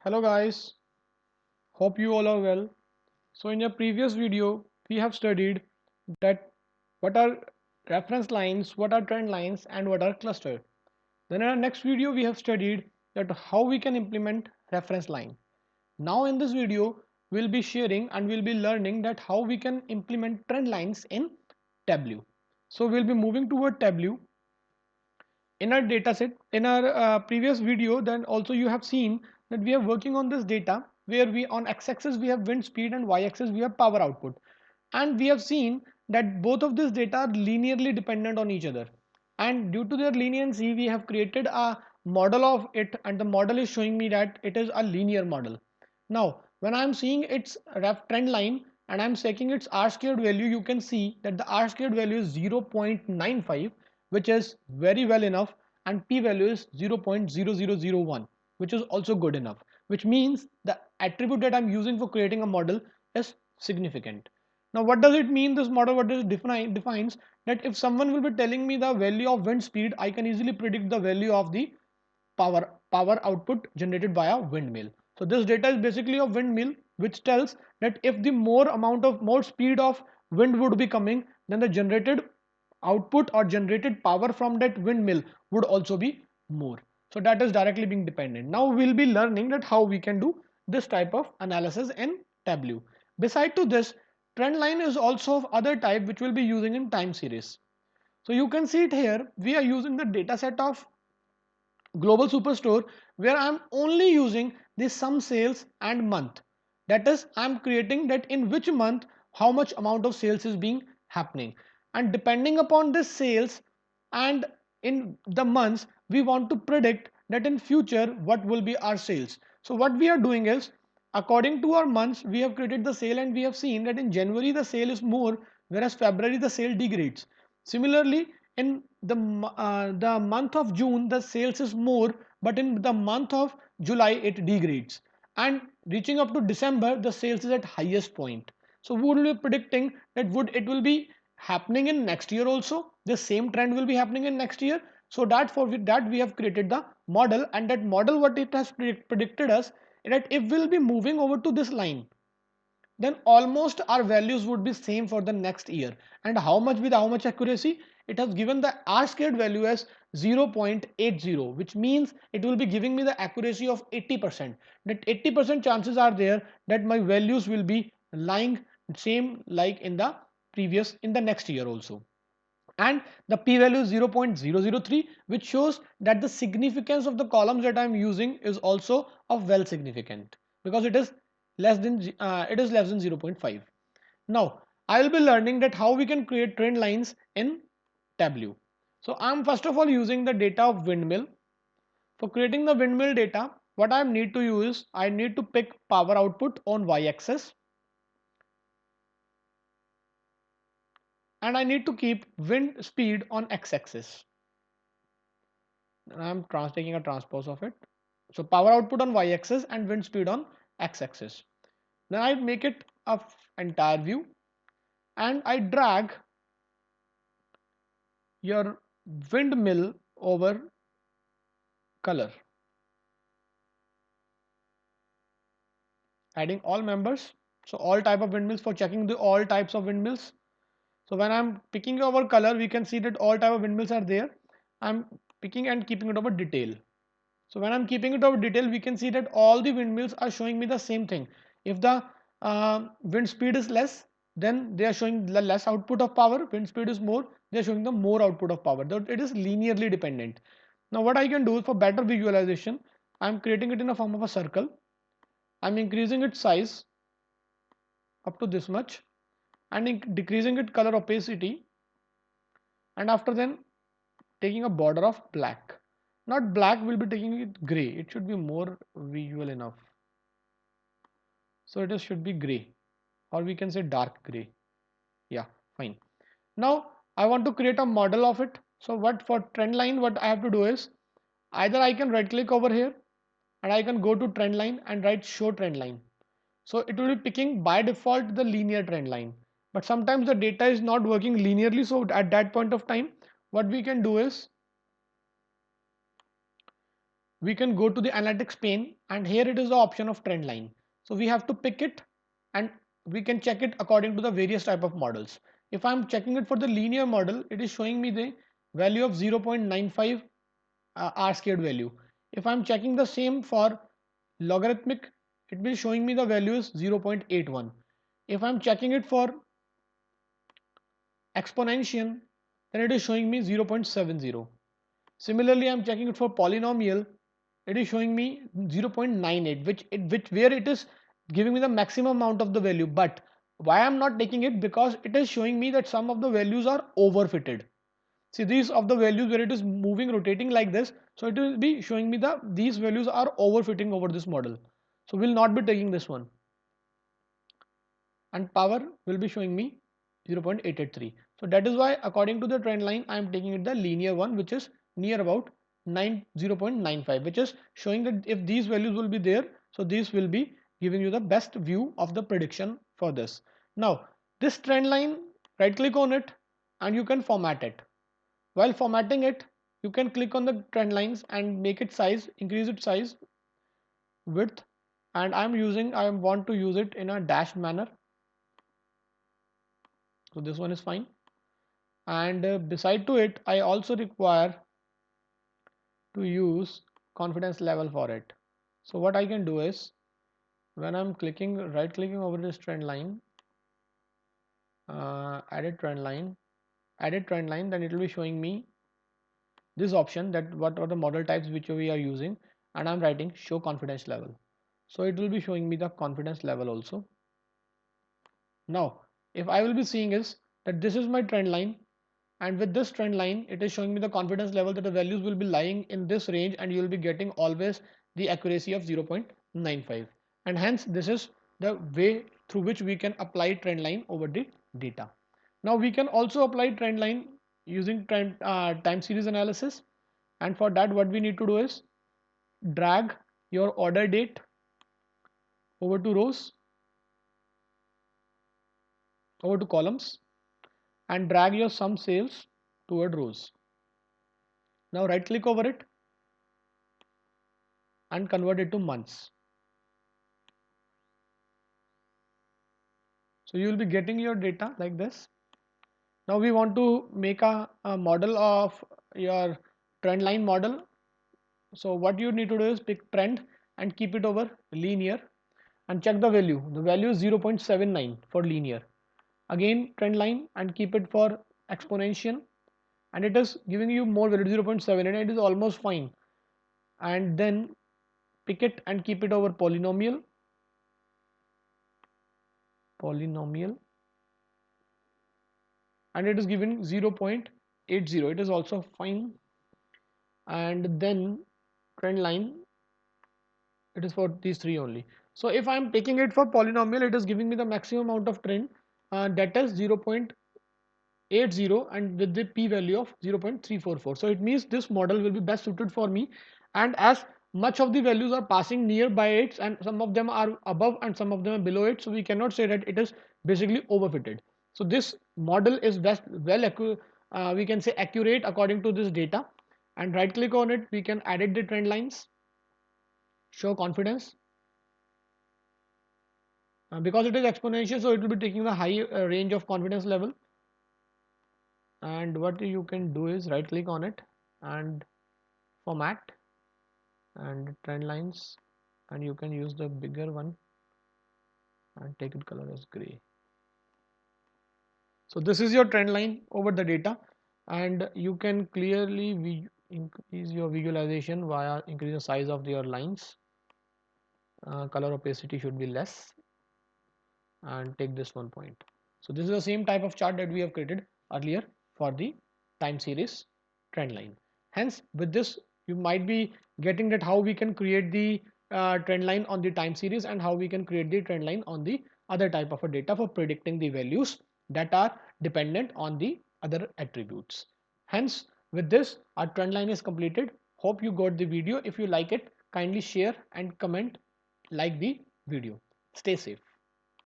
Hello guys, hope you all are well. So in your previous video, we have studied that what are reference lines, what are trend lines and what are cluster. Then in our next video, we have studied that how we can implement reference line. Now in this video, we'll be sharing and we'll be learning that how we can implement trend lines in Tableau. So we'll be moving toward Tableau. In our dataset, in our previous video, then also you have seen that we are working on this data where we on x-axis we have wind speed and y-axis we have power output, and we have seen that both of these data are linearly dependent on each other, and due to their leniency we have created a model of it, and the model is showing me that it is a linear model. Now when I'm seeing its ref trend line and I'm checking its r squared value, you can see that the r squared value is 0.95, which is very well enough, and p value is 0.0001, which is also good enough, which means the attribute that I'm using for creating a model is significant. Now what does it mean, this model? What does it defines that if someone will be telling me the value of wind speed, I can easily predict the value of the power output generated by a windmill. So this data is basically a windmill, which tells that if the more speed of wind would be coming, then the generated output or generated power from that windmill would also be more. So that is directly being dependent. Now we'll be learning that how we can do this type of analysis in Tableau. Beside to this, trend line is also of other type which we'll be using in time series. So you can see it here. We are using the data set of Global Superstore, where I'm only using the sum sales and month. That is, I'm creating that in which month how much amount of sales is being happening, and depending upon this sales and in the months, we want to predict that in future what will be our sales. So what we are doing is, according to our months, we have created the sale, and we have seen that in January the sale is more, whereas February the sale degrades. Similarly, in the month of June the sales is more, but in the month of July it degrades, and reaching up to December the sales is at highest point. So we will be predicting that would it will be happening in next year also, the same trend will be happening in next year. So that for that we have created the model, and that model what it has predicted us that if we'll be moving over to this line, then almost our values would be same for the next year. And how much, with how much accuracy? It has given the r squared value as 0.80, which means it will be giving me the accuracy of 80%. That 80% chances are there that my values will be lying same like in the previous, in the next year also. And the p value is 0.003, which shows that the significance of the columns that I'm using is also of well significant, because it is less than 0.5. Now I will be learning that how we can create trend lines in Tableau. So I'm first of all using the data of windmill. For creating the windmill data, what I need to use, I need to pick power output on y-axis, and I need to keep wind speed on x-axis. I'm taking a transpose of it. So power output on y-axis and wind speed on x-axis. Then I make it a entire view, and I drag your windmill over color, adding all members. So all type of windmills, for checking the all types of windmills. So when I'm picking over color, we can see that all type of windmills are there. I'm picking and keeping it over detail. So when I'm keeping it over detail, we can see that all the windmills are showing me the same thing. If the wind speed is less, then they are showing the less output of power. Wind speed is more, they are showing the more output of power. It is linearly dependent. Now what I can do for better visualization, I'm creating it in a form of a circle. I'm increasing its size up to this much, and decreasing its color opacity, and after then taking a border of black. Not black, we'll be taking it gray. It should be more visual enough. So it should be gray, or we can say dark gray. Yeah, fine. Now I want to create a model of it. So what, for trend line, what I have to do is, either I can right click over here and I can go to trend line and write show trend line. So it will be picking by default the linear trend line, but sometimes the data is not working linearly. So at that point of time, what we can do is, we can go to the analytics pane, and here it is the option of trend line. So we have to pick it, and we can check it according to the various type of models. If I'm checking it for the linear model, it is showing me the value of 0.95 r squared value. If I'm checking the same for logarithmic, it will showing me the value is 0.81. If I'm checking it for exponential, then it is showing me 0.70. Similarly, I'm checking it for polynomial, it is showing me 0.98, which where it is giving me the maximum amount of the value. But why I'm not taking it? Because it is showing me that some of the values are overfitted. See, these of the values where it is moving, rotating like this, so it will be showing me these values are overfitting over this model. So we'll not be taking this one. And power will be showing me 0.883. So that is why according to the trend line, I am taking it the linear one, which is near about 0.95, which is showing that if these values will be there, so these will be giving you the best view of the prediction for this. Now this trend line, right click on it and you can format it. While formatting it, you can click on the trend lines and make it size, increase its size, width, and I want to use it in a dashed manner. So this one is fine. And beside to it, I also require to use confidence level for it. So what I can do is, when I'm right clicking over this trend line, edit trend line, then it will be showing me this option, that what are the model types which we are using, and I'm writing show confidence level. So it will be showing me the confidence level also. Now if I will be seeing is that this is my trend line, and with this trend line it is showing me the confidence level that the values will be lying in this range, and you will be getting always the accuracy of 0.95, and hence this is the way through which we can apply trend line over the data. Now we can also apply trend line using time series analysis, and for that what we need to do is drag your order date over to rows, over to columns, and drag your sum sales toward rows. Now right click over it and convert it to months. So you will be getting your data like this. Now we want to make a model of your trend line model. So what you need to do is pick trend and keep it over linear and check the value. The value is 0.79 for linear. Again trend line and keep it for exponential, and it is giving you more value 0.7, and it is almost fine. And then pick it and keep it over polynomial, and it is given 0.80, it is also fine. And then trend line, it is for these three only. So if I am taking it for polynomial, it is giving me the maximum amount of trend, that is 0.80, and with the p value of 0.344. So it means this model will be best suited for me, and as much of the values are passing nearby it, and some of them are above and some of them are below it, so we cannot say that it is basically overfitted. So this model is best we can say accurate according to this data. And right click on it, we can edit the trend lines, show confidence, because it is exponential, so it will be taking the high range of confidence level. And what you can do is right click on it and format and trend lines, and you can use the bigger one and take it color as gray. So this is your trend line over the data, and you can clearly increase your visualization via increase the size of your lines. Color opacity should be less, and take this 1 point. So this is the same type of chart that we have created earlier for the time series trend line. Hence with this you might be getting that how we can create the trend line on the time series, and how we can create the trend line on the other type of a data for predicting the values that are dependent on the other attributes. Hence with this our trend line is completed. Hope you got the video. If you like it, kindly share and comment, like the video. Stay safe.